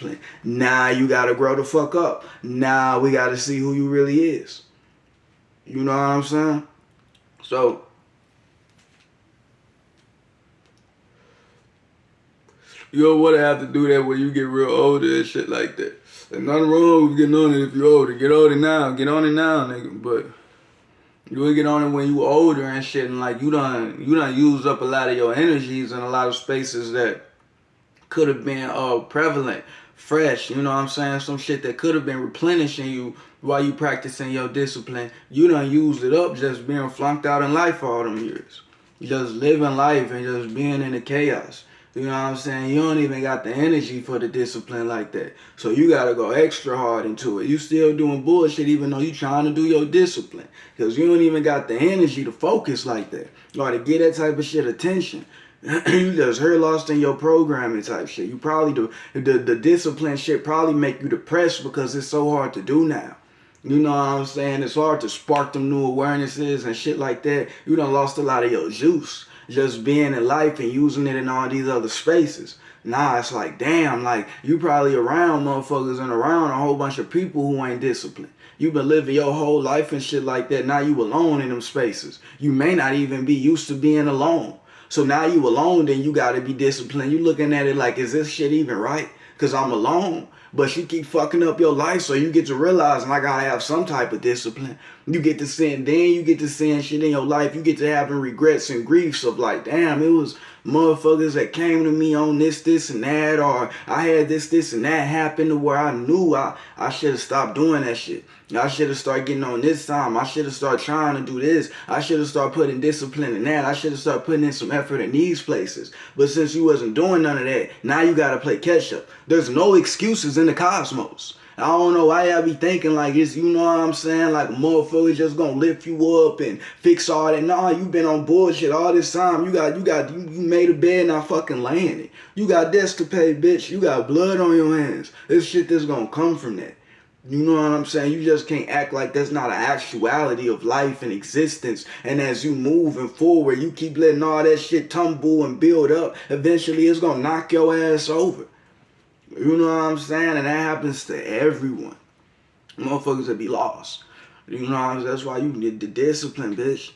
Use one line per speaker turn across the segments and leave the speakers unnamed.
discipline. Now you gotta grow the fuck up. Now we gotta see who you really is. You know what I'm saying? So, you don't want to have to do that when you get real older and shit like that. There's nothing wrong with getting on it if you're older. Get older now. Get on it now, nigga. But you will get on it when you older and shit, and like you done used up a lot of your energies in a lot of spaces that could have been prevalent, fresh, you know what I'm saying? Some shit that could have been replenishing you while you practicing your discipline. You done used it up just being flunked out in life for all them years. Just living life and just being in the chaos. You know what I'm saying? You don't even got the energy for the discipline like that. So you gotta go extra hard into it. You still doing bullshit even though you trying to do your discipline. Because you don't even got the energy to focus like that. Or to get that type of shit attention. You just heard lost in your programming type shit. You probably do the discipline shit probably make you depressed because it's so hard to do now. You know what I'm saying? It's hard to spark them new awarenesses and shit like that. You done lost a lot of your juice just being in life and using it in all these other spaces. Nah, it's like, damn, like, you probably around motherfuckers and around a whole bunch of people who ain't disciplined. You been living your whole life and shit like that. Now you alone in them spaces. You may not even be used to being alone. So now you alone, then you gotta be disciplined. You looking at it like, is this shit even right? Cause I'm alone. But you keep fucking up your life, so you get to realizing I gotta have some type of discipline. You get to seeing, then you get to seeing shit in your life. You get to having regrets and griefs of like, damn, it was motherfuckers that came to me on this, and that, or I had this, and that happen to where I knew I should have stopped doing that shit. I should have started getting on this time. I should have started trying to do this. I should have started putting discipline in that. I should have started putting in some effort in these places. But since you wasn't doing none of that, now you gotta play catch up. There's no excuses in the cosmos. I don't know why y'all be thinking like it's, you know what I'm saying, like a motherfucker just gonna lift you up and fix all that. Nah, you been on bullshit all this time. You made a bed, not fucking laying it. You got debts to pay, bitch. You got blood on your hands. This shit that's gonna come from that. You know what I'm saying? You just can't act like that's not an actuality of life and existence. And as you moving forward, you keep letting all that shit tumble and build up. Eventually, it's gonna knock your ass over. You know what I'm saying? And that happens to everyone. Motherfuckers that be lost. You know what I'm saying? That's why you need the discipline, bitch.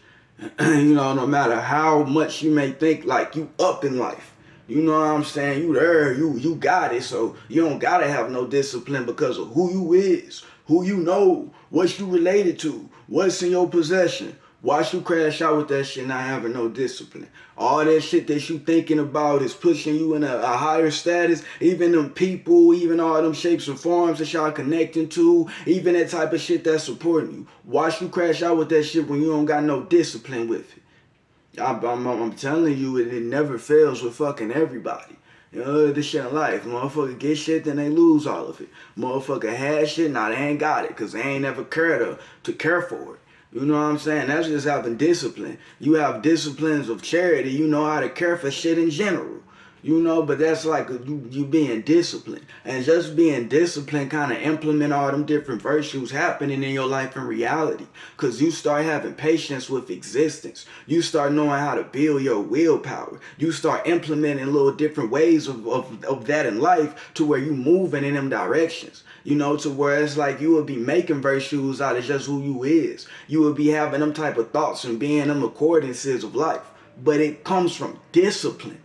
You know, no matter how much you may think like you up in life. You know what I'm saying? You there, you got it. So you don't gotta have no discipline because of who you is, who you know, what you related to, what's in your possession. Watch you crash out with that shit not having no discipline. All that shit that you thinking about is pushing you in a higher status. Even them people, even all them shapes and forms that y'all connecting to, even that type of shit that's supporting you. Watch you crash out with that shit when you don't got no discipline with it. I'm telling you, it never fails with fucking everybody. You know, this shit in life. Motherfucker get shit, then they lose all of it. Motherfucker had shit, now they ain't got it, because they ain't never cared to care for it. You know what I'm saying? That's just having discipline. You have disciplines of charity. You know how to care for shit in general. You know, but that's like you being disciplined. And just being disciplined kind of implement all them different virtues happening in your life in reality. Because you start having patience with existence. You start knowing how to build your willpower. You start implementing little different ways of that in life to where you moving in them directions. You know, to where it's like you will be making virtues out of just who you is. You will be having them type of thoughts and being them accordances of life. But it comes from discipline.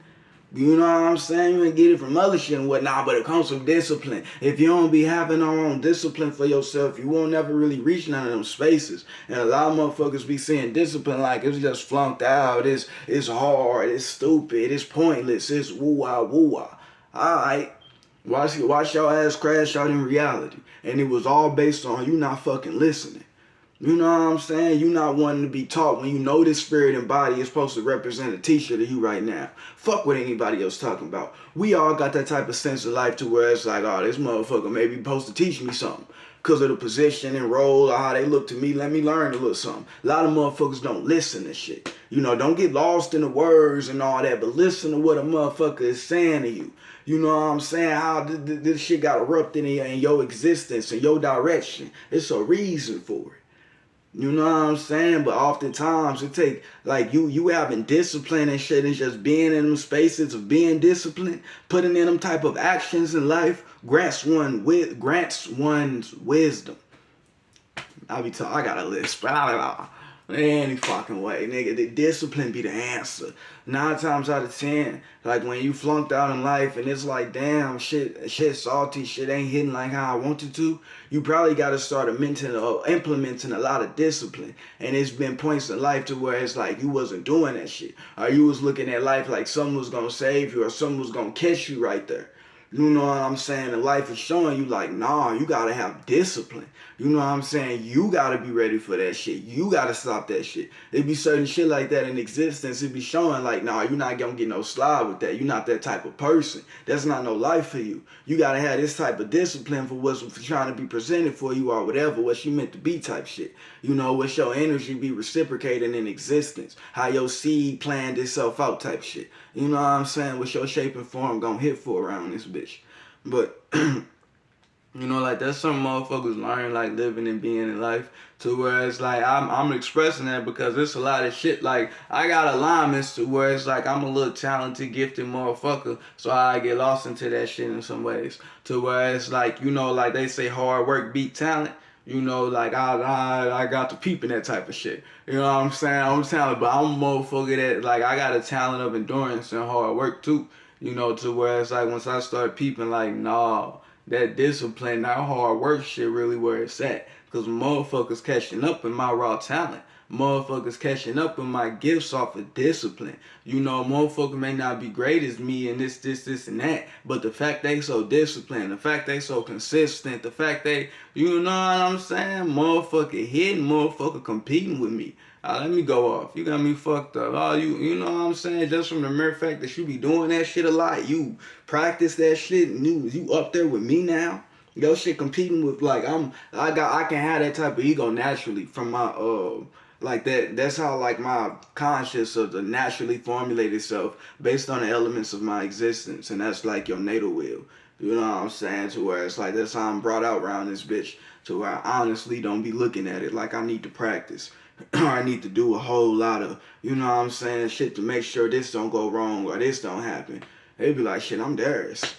You know what I'm saying? You ain't get it from other shit and whatnot, but it comes from discipline. If you don't be having no own discipline for yourself, you won't never really reach none of them spaces. And a lot of motherfuckers be seeing discipline like it's just flunked out, it's hard, it's stupid, it's pointless, it's woo-wah, woo-wah. Alright, watch your ass crash out in reality. And it was all based on you not fucking listening. You know what I'm saying? You not wanting to be taught when you know this spirit and body is supposed to represent a teacher to you right now. Fuck what anybody else talking about. We all got that type of sense of life to where it's like, oh, this motherfucker may be supposed to teach me something. Because of the position and role, or how they look to me, let me learn a little something. A lot of motherfuckers don't listen to shit. You know, don't get lost in the words and all that, but listen to what a motherfucker is saying to you. You know what I'm saying? How this shit got erupted in your existence, in your direction. It's a reason for it. You know what I'm saying? But oftentimes it take like you having discipline and shit and just being in them spaces of being disciplined, putting in them type of actions in life grants one's wisdom. I got a list, but any fucking way, nigga. The discipline be the answer. 9 times out of 10, like when you flunked out in life and it's like, damn, shit salty, shit ain't hitting like how I wanted to. You probably got to start implementing a lot of discipline. And it's been points in life to where it's like you wasn't doing that shit, or you was looking at life like something was gonna save you or something was gonna catch you right there. You know what I'm saying? And life is showing you like, nah, you gotta have discipline. You know what I'm saying? You gotta be ready for that shit. You gotta stop that shit. It be certain shit like that in existence. It be showing like, nah, you're not gonna get no slide with that. You're not that type of person. That's not no life for you. You gotta have this type of discipline for what's trying to be presented for you or whatever, what you meant to be type shit. You know, what's your energy be reciprocating in existence. How your seed planned itself out type shit. You know what I'm saying? What's your shape and form gonna hit for around this bitch. But you know, like that's some motherfuckers learn like living and being in life to where it's like I'm expressing that because it's a lot of shit. Like I got alignments to where it's like I'm a little talented, gifted motherfucker, so I get lost into that shit in some ways. To where it's like, you know, like they say hard work beat talent. You know, like I got the peep in that type of shit. You know what I'm saying? I'm talented, but I'm a motherfucker that like I got a talent of endurance and hard work too. You know, to where it's like once I start peeping, like nah, that discipline, that hard work shit really where it's at. Cause motherfuckers catching up in my raw talent. Motherfuckers catching up in my gifts off of discipline. You know, motherfucker may not be great as me and this and that. But the fact they so disciplined, the fact they so consistent, the fact they, you know what I'm saying? Motherfucker hitting, motherfucker competing with me. Let me go off. You got me fucked up. Oh, you know what I'm saying? Just from the mere fact that you be doing that shit a lot, you practice that shit, and you up there with me now. Your shit competing with like I can have that type of ego naturally from my like that's how like my conscious of the naturally formulate itself based on the elements of my existence, and that's like your natal will. You know what I'm saying? To where it's like that's how I'm brought out around this bitch. To where I honestly don't be looking at it like I need to practice. I need to do a whole lot of, you know what I'm saying, shit to make sure this don't go wrong or this don't happen. They'd be like, shit, I'm Darius.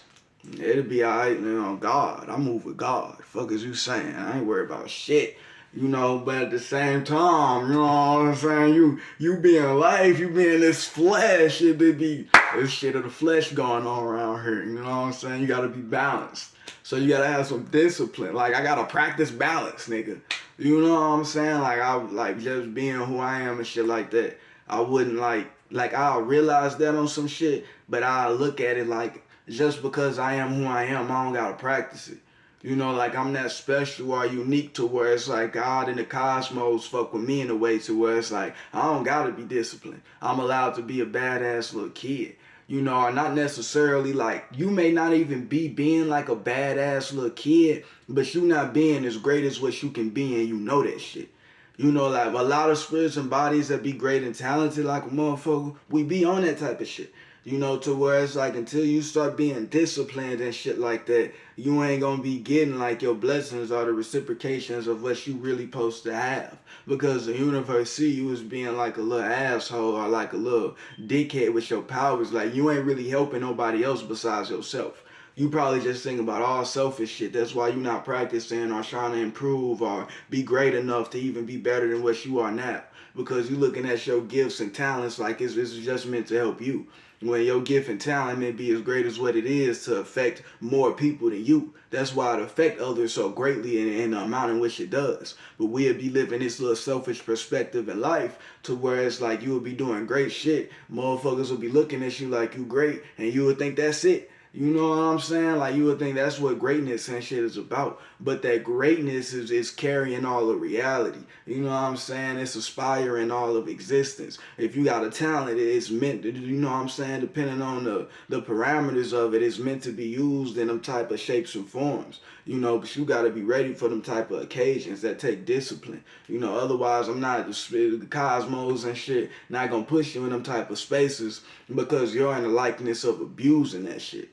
It'll be alright, you know, God. I move with God. Fuck is you saying? I ain't worried about shit. You know, but at the same time, you know what I'm saying? You be in life, you be in this flesh, it be this shit of the flesh going on around here. You know what I'm saying? You gotta be balanced. So you gotta have some discipline. Like I gotta practice balance, nigga. You know what I'm saying? Like I like just being who I am and shit like that. I wouldn't like I'll realize that on some shit, but I'll look at it like just because I am who I am, I don't gotta practice it. You know, like I'm that special or unique to where it's like God and the cosmos fuck with me in a way to where it's like I don't gotta be disciplined. I'm allowed to be a badass little kid. You know, or not necessarily like you may not even be being like a badass little kid, but you not being as great as what you can be and you know that shit. You know, like a lot of spirits and bodies that be great and talented like a motherfucker, we be on that type of shit. You know, to where it's like until you start being disciplined and shit like that, you ain't gonna be getting like your blessings or the reciprocations of what you really supposed to have. Because the universe see you as being like a little asshole or like a little dickhead with your powers. Like you ain't really helping nobody else besides yourself. You probably just think about all selfish shit. That's why you not practicing or trying to improve or be great enough to even be better than what you are now. Because you looking at your gifts and talents like it's just meant to help you. When your gift and talent may be as great as what it is to affect more people than you. That's why it affect others so greatly in the amount in which it does. But we'll be living this little selfish perspective in life to where it's like you will be doing great shit. Motherfuckers will be looking at you like you great and you would think that's it. You know what I'm saying? Like you would think that's what greatness and shit is about. But that greatness is carrying all of reality. You know what I'm saying? It's aspiring all of existence. If you got a talent, it's meant to, you know what I'm saying? Depending on the parameters of it, it's meant to be used in them type of shapes and forms. You know, but you got to be ready for them type of occasions that take discipline. You know, otherwise I'm not the cosmos and shit not gonna push you in them type of spaces because you're in the likeness of abusing that shit.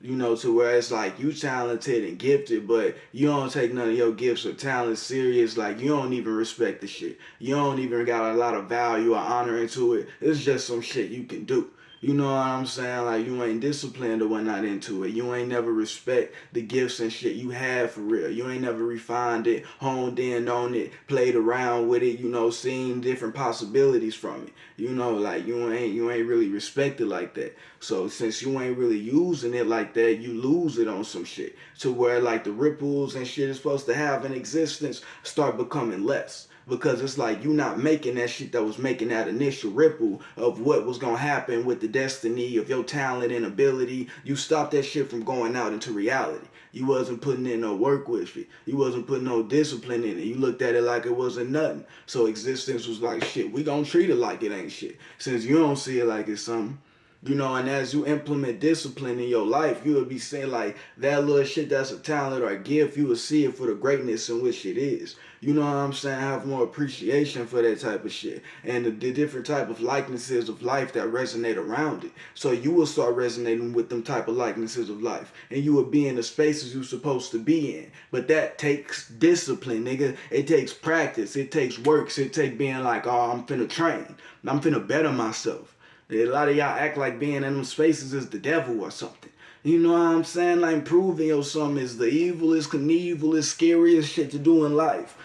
You know, to where it's like you talented and gifted, but you don't take none of your gifts or talents serious. Like you don't even respect the shit. You don't even got a lot of value or honor into it. It's just some shit you can do. You know what I'm saying? Like you ain't disciplined or whatnot into it. You ain't never respect the gifts and shit you have for real. You ain't never refined it, honed in on it, played around with it, you know, seen different possibilities from it. You know, like you ain't really respected like that. So since you ain't really using it like that, you lose it on some shit. To where like the ripples and shit is supposed to have an existence start becoming less. Because it's like you not making that shit that was making that initial ripple of what was gonna happen with the destiny of your talent and ability. You stopped that shit from going out into reality. You wasn't putting in no work with it. You wasn't putting no discipline in it. You looked at it like it wasn't nothing. So existence was like shit. We gonna treat it like it ain't shit. Since you don't see it like it's something. You know, and as you implement discipline in your life, you will be saying like that little shit that's a talent or a gift, you will see it for the greatness in which it is. You know what I'm saying? Have more appreciation for that type of shit. And the different type of likenesses of life that resonate around it. So you will start resonating with them type of likenesses of life. And you will be in the spaces you're supposed to be in. But that takes discipline, nigga. It takes practice. It takes works. It takes being like, oh, I'm finna train. I'm finna better myself. A lot of y'all act like being in them spaces is the devil or something. You know what I'm saying? Like proving yourself is the evilest, Knievelest, scariest shit to do in life.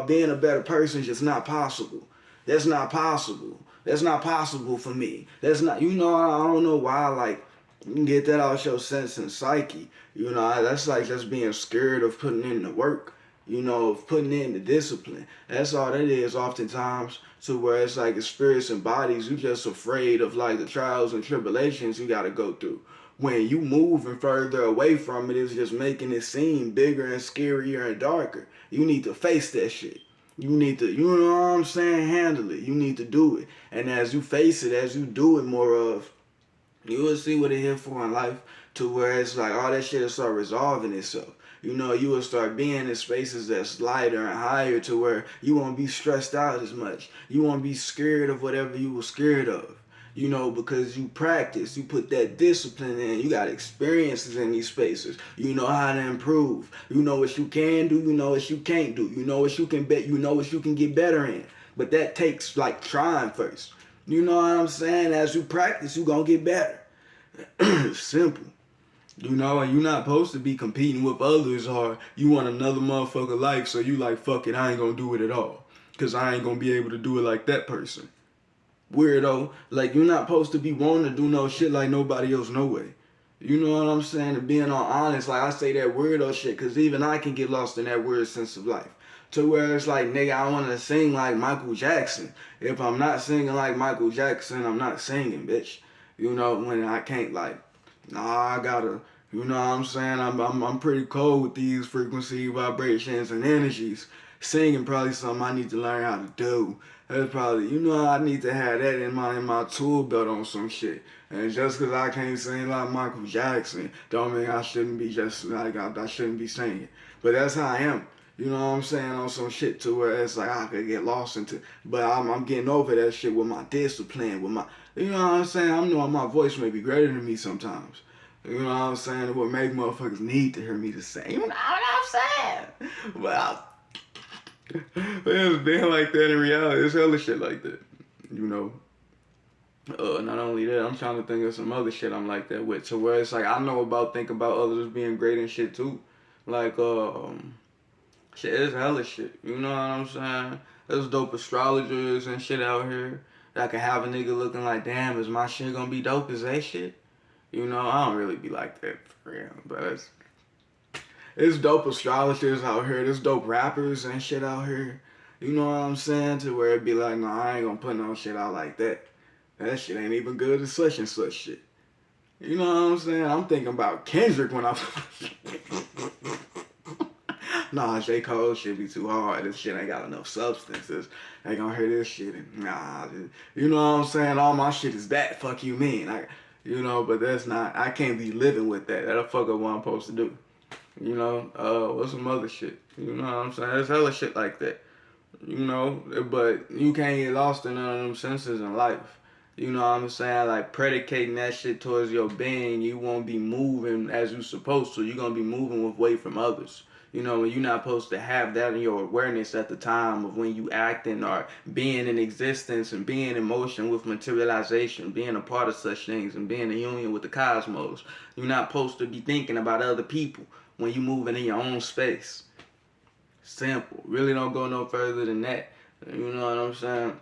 Being a better person is just not possible. That's not possible. That's not possible for me. That's not, you know, I don't know why, like, you can get that out your sense and psyche. You know, that's like just being scared of putting in the work, you know, of putting in the discipline. That's all that is oftentimes, to where it's like the spirits and bodies, you just afraid of like the trials and tribulations you gotta go through. When you moving further away from it, it's just making it seem bigger and scarier and darker. You need to face that shit. You need to, you know what I'm saying, handle it. You need to do it. And as you face it, as you do it more of, you will see what it here for in life, to where it's like all that shit will start resolving itself. You know, you will start being in spaces that's lighter and higher, to where you won't be stressed out as much. You won't be scared of whatever you were scared of. You know, because you practice, you put that discipline in, you got experiences in these spaces. You know how to improve. You know what you can do, you know what you can't do. You know what you can bet, you know what you can get better in. But that takes like trying first. You know what I'm saying? As you practice, you gonna get better. Simple. You know, and you're not supposed to be competing with others, or you want another motherfucker life, so you like, fuck it, I ain't gonna do it at all. Cause I ain't gonna be able to do it like that person. Weirdo. Like, you're not supposed to be wanting to do no shit like nobody else, no way. You know what I'm saying? And being all honest, like I say that weirdo shit, cause even I can get lost in that weird sense of life. To where it's like, nigga, I want to sing like Michael Jackson. If I'm not singing like Michael Jackson, I'm not singing, bitch. You know, when I can't like, nah, I gotta, you know what I'm saying? I'm pretty cold with these frequency vibrations and energies. Singing probably something I need to learn how to do. That's probably, you know, I need to have that in my tool belt on some shit. And just cause I can't sing like Michael Jackson, don't mean I shouldn't be just like I shouldn't be singing. But that's how I am. You know what I'm saying, on some shit to where it's like I could get lost into, but I'm getting over that shit with my discipline, with my, you know what I'm saying. I'm knowing my voice may be greater than me sometimes. You know what I'm saying? What make motherfuckers need to hear me to sing. You know what I'm saying? Well, it's been like that in reality. It's hella shit like that. You know. Not only that, I'm trying to think of some other shit I'm like that with. To where it's like I know about thinking about others being great and shit too. Like shit, it's hella shit. You know what I'm saying? There's dope astrologers and shit out here that can have a nigga looking like, damn, is my shit gonna be dope as that shit? You know, I don't really be like that for real, but it's dope astrologers out here. There's dope rappers and shit out here. You know what I'm saying? To where it be like, no, I ain't gonna put no shit out like that. That shit ain't even good as such and such shit. You know what I'm saying? I'm thinking about Kendrick when I. Nah, J. Cole shit be too hard. This shit ain't got enough substances. They gonna hear this shit and nah, you know what I'm saying? All my shit is that. Fuck you mean? You know, but that's not. I can't be living with that. That'll fuck up what I'm supposed to do. You know, what's some other shit? You know what I'm saying? There's hella shit like that. You know, but you can't get lost in none of them senses in life. You know what I'm saying? Like predicating that shit towards your being, you won't be moving as you supposed to. You're gonna be moving away from others. You know, when you're not supposed to have that in your awareness at the time of when you acting or being in existence and being in motion with materialization, being a part of such things and being in union with the cosmos. You're not supposed to be thinking about other people when you moving in your own space. Simple. Really don't go no further than that. You know what I'm saying?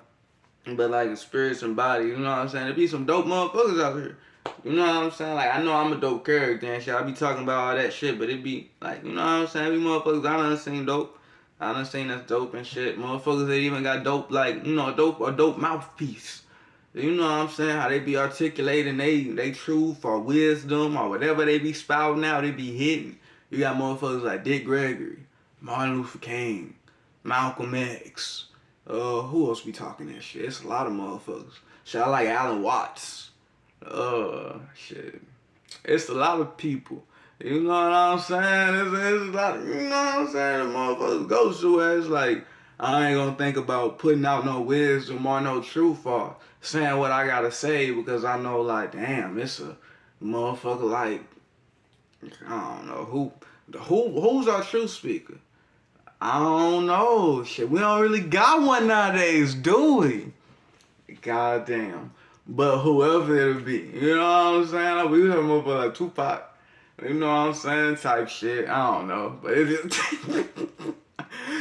But like spirits and body, you know what I'm saying? There be some dope motherfuckers out here. You know what I'm saying? Like I know I'm a dope character and shit. I be talking about all that shit, but it be like, you know what I'm saying? Be motherfuckers I done seen dope. I done seen that's dope and shit. Motherfuckers that even got dope like, you know, a dope mouthpiece. You know what I'm saying? How they be articulating they truth or wisdom or whatever they be spouting out, they be hitting. You got motherfuckers like Dick Gregory, Martin Luther King, Malcolm X. Who else be talking that shit? It's a lot of motherfuckers. Shit, I like Alan Watts. Shit. It's a lot of people. You know what I'm saying? It's a lot of, you know what I'm saying? The motherfuckers go somewhere. It's like, I ain't gonna think about putting out no wisdom or no truth or saying what I gotta say because I know, like, damn, it's a motherfucker like, I don't know, who's our truth speaker? I don't know. Shit, we don't really got one nowadays, do we? Goddamn. But whoever it'll be, you know what I'm saying? Like, we have more like Tupac, you know what I'm saying? Type shit. I don't know. But it is.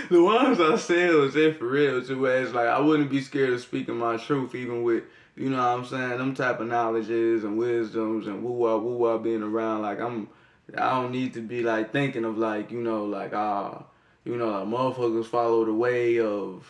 The ones I said was it for real, too. Where it's like, I wouldn't be scared of speaking my truth, even with, you know what I'm saying? Them type of knowledges and wisdoms and woo-wah being around. Like, I don't need to be like thinking of like, you know, like, you know, like motherfuckers follow the way of,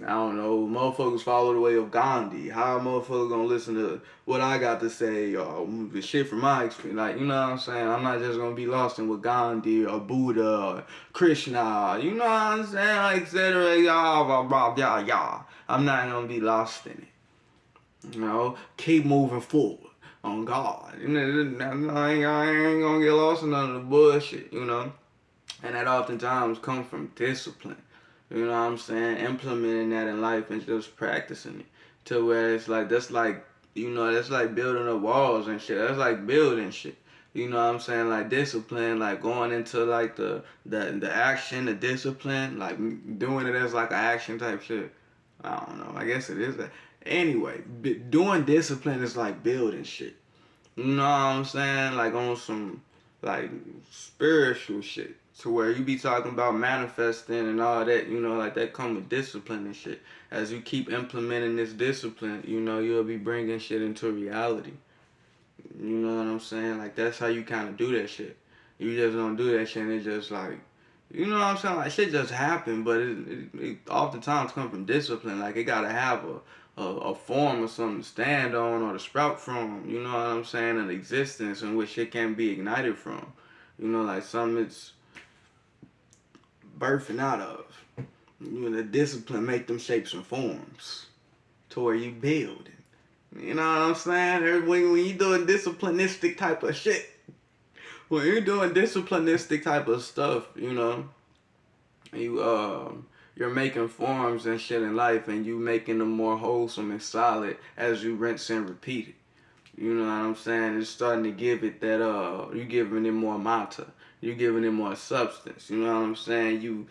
I don't know, motherfuckers follow the way of Gandhi. How a motherfucker gonna listen to what I got to say or the shit from my experience? Like, you know what I'm saying? I'm not just gonna be lost in what Gandhi or Buddha or Krishna, you know what I'm saying? Like, etc. Y'all. I'm not gonna be lost in it. You know, keep moving forward on God. You know, I ain't gonna get lost in none of the bullshit, you know? And that oftentimes comes from discipline. You know what I'm saying? Implementing that in life and just practicing it. To where it's like, that's like, you know, that's like building up walls and shit. That's like building shit. You know what I'm saying? Like discipline, like going into like the action, the discipline, like doing it as like an action type shit. I don't know. I guess it is that. Anyway, doing discipline is like building shit. You know what I'm saying? Like on some like spiritual shit. To where you be talking about manifesting and all that, you know, like that come with discipline and shit. As you keep implementing this discipline, you know, you'll be bringing shit into reality. You know what I'm saying? Like that's how you kind of do that shit. You just don't do that shit and it just like, you know what I'm saying? Like shit just happen, but it oftentimes come from discipline. Like it gotta have a form or something to stand on or to sprout from. You know what I'm saying? An existence in which it can be ignited from. You know, like something it's birthing out of. You know, the discipline make them shapes and forms to where you build. You know what I'm saying? When you doing disciplinistic type of shit, when you're doing disciplinistic type of stuff, you know, you're making forms and shit in life, and you making them more wholesome and solid as you rinse and repeat it. You know what I'm saying? It's starting to give it that you giving it more matter. You giving it more substance. You know what I'm saying? You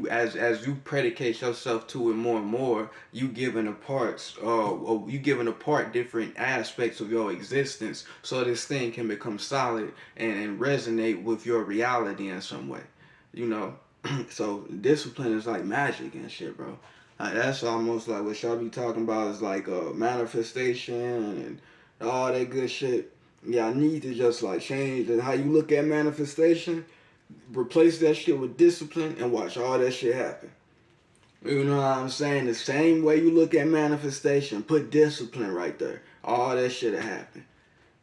as you predicate yourself to it more and more, you giving apart different aspects of your existence so this thing can become solid and resonate with your reality in some way. You know? So discipline is like magic and shit, bro. That's almost like what y'all be talking about is like manifestation and all that good shit. Yeah, I need to just like change how you look at manifestation, replace that shit with discipline, and watch all that shit happen. You know what I'm saying? The same way you look at manifestation, put discipline right there. All that shit will happen.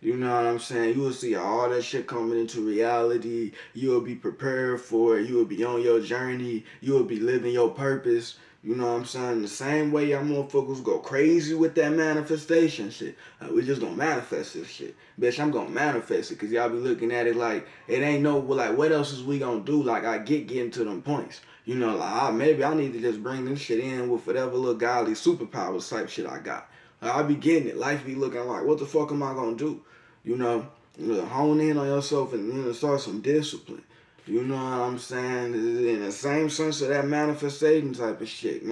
You know what I'm saying? You will see all that shit coming into reality. You will be prepared for it. You will be on your journey. You will be living your purpose. You know what I'm saying? The same way y'all motherfuckers go crazy with that manifestation shit. We just gonna manifest this shit. Bitch, I'm gonna manifest it because y'all be looking at it like it ain't no, like, what else is we gonna do? Like, I getting to them points. You know, like, maybe I need to just bring this shit in with whatever little godly superpowers type shit I got. I be getting it. Life be looking like, what the fuck am I gonna do? You know, hone in on yourself and start some discipline. You know what I'm saying? In the same sense of that manifestation type of shit.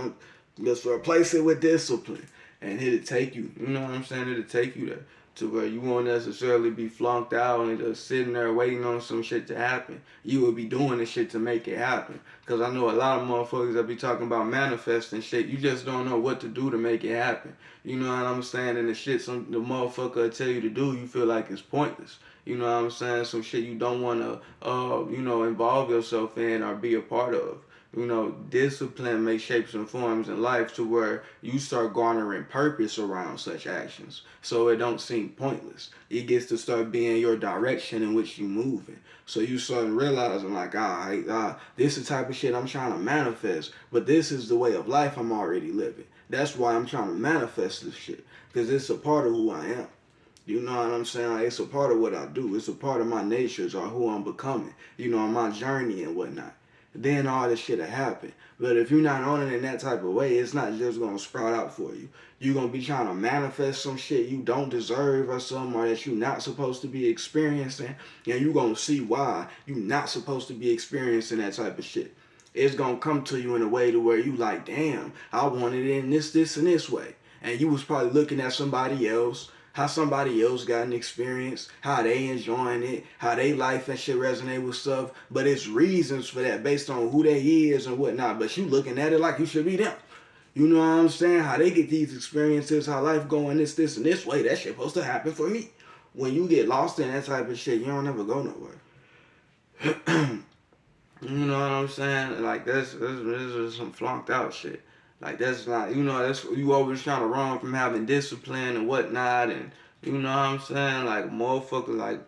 Just replace it with discipline. And it'll take you, you know what I'm saying? It'll take you there to where you won't necessarily be flunked out and just sitting there waiting on some shit to happen. You will be doing the shit to make it happen. Because I know a lot of motherfuckers that be talking about manifesting shit. You just don't know what to do to make it happen. You know what I'm saying? And the shit the motherfucker will tell you to do, you feel like it's pointless. You know what I'm saying? Some shit you don't want to, involve yourself in or be a part of. Discipline makes shapes and forms in life to where you start garnering purpose around such actions. So it don't seem pointless. It gets to start being your direction in which you moving. So you start realizing like, this is the type of shit I'm trying to manifest. But this is the way of life I'm already living. That's why I'm trying to manifest this shit. Because it's a part of who I am. You know what I'm saying? Like, it's a part of what I do. It's a part of my natures or who I'm becoming. On my journey and whatnot. Then all this shit'll happen. But if you're not on it in that type of way, it's not just gonna sprout out for you. You're gonna be trying to manifest some shit you don't deserve or something, or that you're not supposed to be experiencing, and you're gonna see why you're not supposed to be experiencing that type of shit. It's gonna come to you in a way to where you like, damn, I wanted it in this, and this way. And you was probably looking at somebody else, how somebody else got an experience, how they enjoying it, how they life and shit resonate with stuff. But it's reasons for that based on who they is and whatnot. But you looking at it like you should be them. You know what I'm saying? How they get these experiences, how life going this, and this way. That shit supposed to happen for me. When you get lost in that type of shit, you don't ever go nowhere. You know what I'm saying? Like, this is some flunked out shit. Like, that's not, that's, you always trying to run from having discipline and whatnot, and, you know what I'm saying? Like, motherfuckers, like,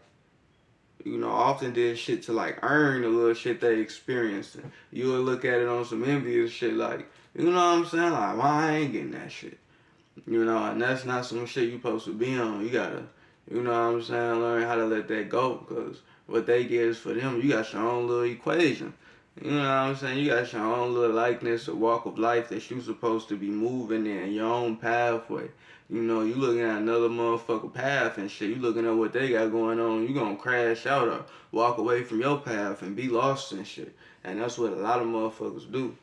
often did shit to, like, earn the little shit they experienced. And you would look at it on some envious shit, like, you know what I'm saying? Like, why I ain't getting that shit? And that's not some shit you supposed to be on. You gotta, you know what I'm saying, learn how to let that go, because what they get is for them. You got your own little equation. You know what I'm saying? You got your own little likeness or walk of life that you supposed to be moving in, your own pathway. You looking at another motherfucker path and shit. You looking at what they got going on. You gonna crash out or walk away from your path and be lost and shit. And that's what a lot of motherfuckers do.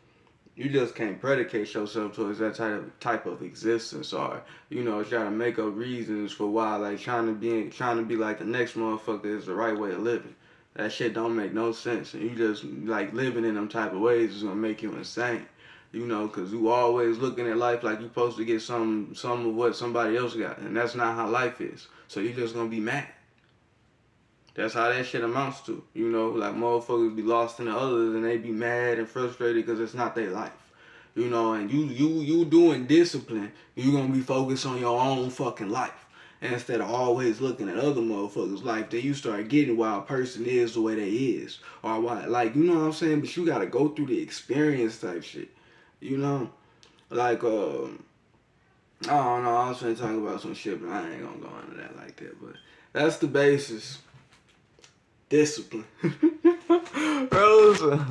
You just can't predicate yourself towards that type of existence, or try to make up reasons for why, like trying to be like the next motherfucker is the right way of living. That shit don't make no sense, and you just like living in them type of ways is gonna make you insane. Cause you always looking at life like you supposed to get some of what somebody else got, and that's not how life is. So you just gonna be mad. That's how that shit amounts to. Like motherfuckers be lost in the others and they be mad and frustrated because it's not their life. And you doing discipline, you gonna be focused on your own fucking life. And instead of always looking at other motherfuckers' life, then you start getting why a person is the way they is. Or why, like, you know what I'm saying? But you gotta go through the experience type shit. Like, I don't know, I was trying to talk about some shit, but I ain't gonna go into that like that. But that's the basis. Discipline. Bro,